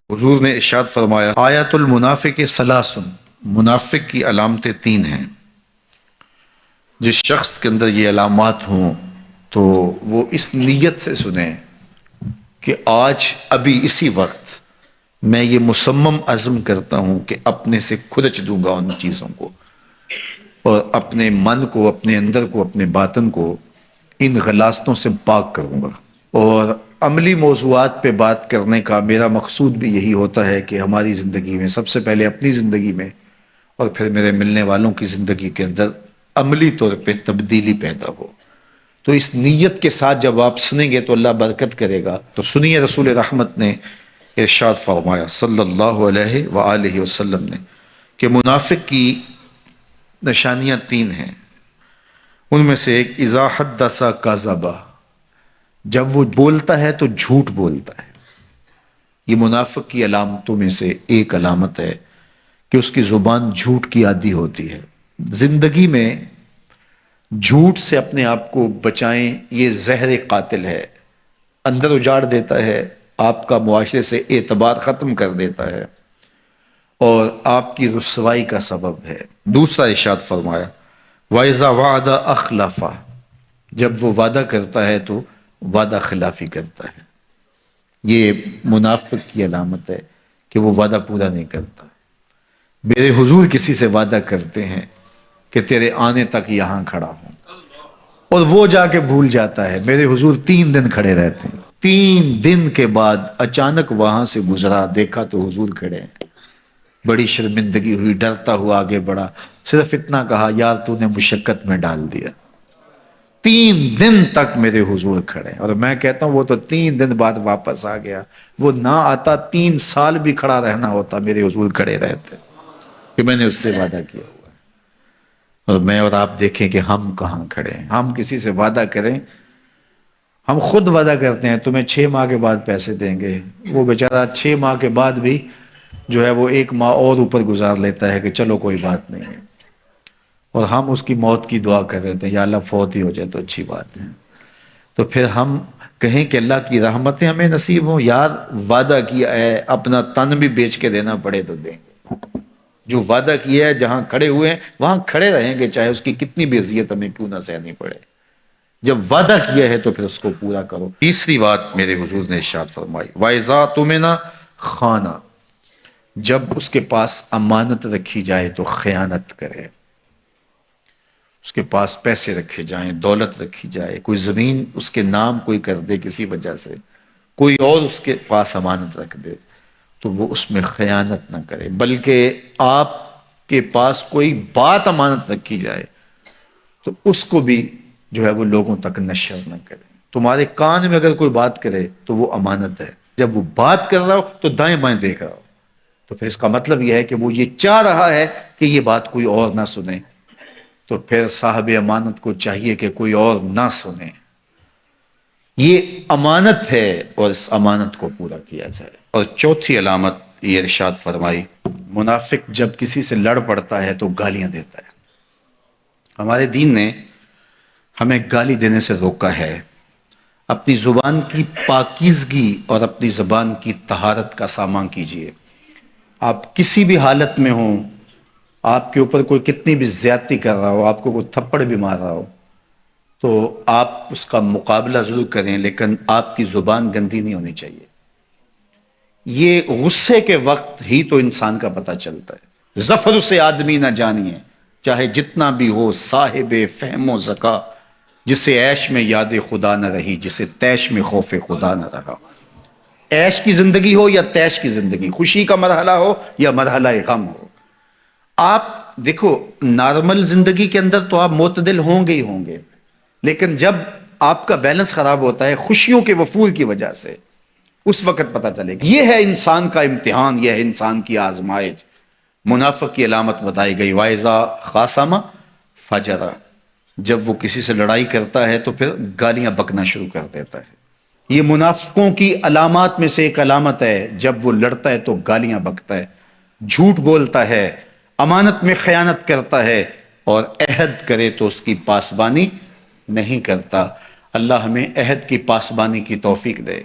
حضور نے ارشاد فرمایا آیت المنافق ثلاث، منافق کی علامتیں تین ہیں۔ جس شخص کے اندر یہ علامات ہوں تو وہ اس نیت سے سنیں کہ آج ابھی اسی وقت میں یہ مصمم عزم کرتا ہوں کہ اپنے سے کھرچ دوں گا ان چیزوں کو، اور اپنے من کو، اپنے اندر کو، اپنے باطن کو ان غلاظتوں سے پاک کروں گا۔ اور عملی موضوعات پہ بات کرنے کا میرا مقصود بھی یہی ہوتا ہے کہ ہماری زندگی میں سب سے پہلے اپنی زندگی میں اور پھر میرے ملنے والوں کی زندگی کے اندر عملی طور پہ تبدیلی پیدا ہو۔ تو اس نیت کے ساتھ جب آپ سنیں گے تو اللہ برکت کرے گا۔ تو سنیے رسول رحمت نے ارشاد فرمایا صلی اللہ علیہ وآلہ وسلم نے کہ منافق کی نشانیاں تین ہیں۔ ان میں سے ایک اذا حدث کذب، جب وہ بولتا ہے تو جھوٹ بولتا ہے۔ یہ منافق کی علامتوں میں سے ایک علامت ہے کہ اس کی زبان جھوٹ کی عادی ہوتی ہے۔ زندگی میں جھوٹ سے اپنے آپ کو بچائیں، یہ زہر قاتل ہے، اندر اجاڑ دیتا ہے، آپ کا معاشرے سے اعتبار ختم کر دیتا ہے اور آپ کی رسوائی کا سبب ہے۔ دوسرا ارشاد فرمایا وَإِذَا وَعَدَ أَخْلَفَ، جب وہ وعدہ کرتا ہے تو وعدہ خلافی کرتا ہے۔ یہ منافق کی علامت ہے کہ وہ وعدہ پورا نہیں کرتا۔ میرے حضور کسی سے وعدہ کرتے ہیں کہ تیرے آنے تک یہاں کھڑا ہوں، اور وہ جا کے بھول جاتا ہے۔ میرے حضور 3 دن کھڑے رہتے ہیں، 3 دن کے بعد اچانک وہاں سے گزرا، دیکھا تو حضور کھڑے ہیں۔ بڑی شرمندگی ہوئی، ڈرتا ہوا آگے بڑھا، صرف اتنا کہا یار تو نے مشقت میں ڈال دیا۔ 3 دن تک میرے حضور کھڑے، اور میں کہتا ہوں وہ تو 3 دن بعد واپس آ گیا۔ وہ نہ آتا 3 سال بھی کھڑا رہنا ہوتا، میرے حضور کھڑے رہتے کہ میں نے اس سے وعدہ کیا ہوا ہے۔ اور میں اور آپ دیکھیں کہ ہم کہاں کھڑے ہیں۔ ہم کسی سے وعدہ کریں، ہم خود وعدہ کرتے ہیں تمہیں 6 ماہ کے بعد پیسے دیں گے، وہ بیچارہ 6 ماہ کے بعد بھی جو ہے وہ 1 ماہ اور اوپر گزار لیتا ہے کہ چلو کوئی بات نہیں ہے، اور ہم اس کی موت کی دعا کر رہے تھے یا اللہ فوت ہی ہو جائے تو اچھی بات ہے۔ تو پھر ہم کہیں کہ اللہ کی رحمتیں ہمیں نصیب ہوں، یار وعدہ کیا ہے اپنا تن بھی بیچ کے دینا پڑے تو دیں گے۔ جو وعدہ کیا ہے جہاں کھڑے ہوئے ہیں وہاں کھڑے رہیں گے، چاہے اس کی کتنی بھی اذیت ہمیں کیوں نہ سہنی پڑے۔ جب وعدہ کیا ہے تو پھر اس کو پورا کرو۔ تیسری بات میرے حضور نے ارشاد فرمائی وَإِذَا اؤْتُمِنَ خَانَ، جب اس کے پاس امانت رکھی جائے تو خیانت کرے۔ اس کے پاس پیسے رکھے جائیں، دولت رکھی جائے، کوئی زمین اس کے نام کوئی کر دے کسی وجہ سے، کوئی اور اس کے پاس امانت رکھ دے تو وہ اس میں خیانت نہ کرے، بلکہ آپ کے پاس کوئی بات امانت رکھی جائے تو اس کو بھی جو ہے وہ لوگوں تک نشر نہ کرے۔ تمہارے کان میں اگر کوئی بات کرے تو وہ امانت ہے، جب وہ بات کر رہا ہو تو دائیں بائیں دیکھ رہا ہو تو پھر اس کا مطلب یہ ہے کہ وہ یہ چاہ رہا ہے کہ یہ بات کوئی اور نہ سنے، تو پھر صاحب امانت کو چاہیے کہ کوئی اور نہ سنے۔ یہ امانت ہے اور اس امانت کو پورا کیا جائے۔ اور چوتھی علامت یہ ارشاد فرمائی منافق جب کسی سے لڑ پڑتا ہے تو گالیاں دیتا ہے۔ ہمارے دین نے ہمیں گالی دینے سے روکا ہے۔ اپنی زبان کی پاکیزگی اور اپنی زبان کی طہارت کا سامان کیجیے۔ آپ کسی بھی حالت میں ہوں، آپ کے اوپر کوئی کتنی بھی زیادتی کر رہا ہو، آپ کو کوئی تھپڑ بھی مار رہا ہو تو آپ اس کا مقابلہ ضرور کریں، لیکن آپ کی زبان گندی نہیں ہونی چاہیے۔ یہ غصے کے وقت ہی تو انسان کا پتہ چلتا ہے۔ ظفر سے آدمی نہ جانیے چاہے جتنا بھی ہو صاحب فہم و ذکا، جسے عیش میں یاد خدا نہ رہی، جسے تیش میں خوف خدا نہ رہا۔ عیش کی زندگی ہو یا تیش کی زندگی، خوشی کا مرحلہ ہو یا مرحلہ غم ہو، آپ دیکھو نارمل زندگی کے اندر تو آپ معتدل ہوں گے ہی ہوں گے، لیکن جب آپ کا بیلنس خراب ہوتا ہے خوشیوں کے وفور کی وجہ سے، اس وقت پتہ چلے گا۔ یہ ہے انسان کا امتحان، یہ ہے انسان کی آزمائش۔ منافق کی علامت بتائی گئی وَإِذَا خَاصَمَ فَجَرَ، جب وہ کسی سے لڑائی کرتا ہے تو پھر گالیاں بکنا شروع کر دیتا ہے۔ یہ منافقوں کی علامات میں سے ایک علامت ہے، جب وہ لڑتا ہے تو گالیاں بکتا ہے، جھوٹ بولتا ہے، امانت میں خیانت کرتا ہے، اور عہد کرے تو اس کی پاسبانی نہیں کرتا۔ اللہ ہمیں عہد کی پاسبانی کی توفیق دے۔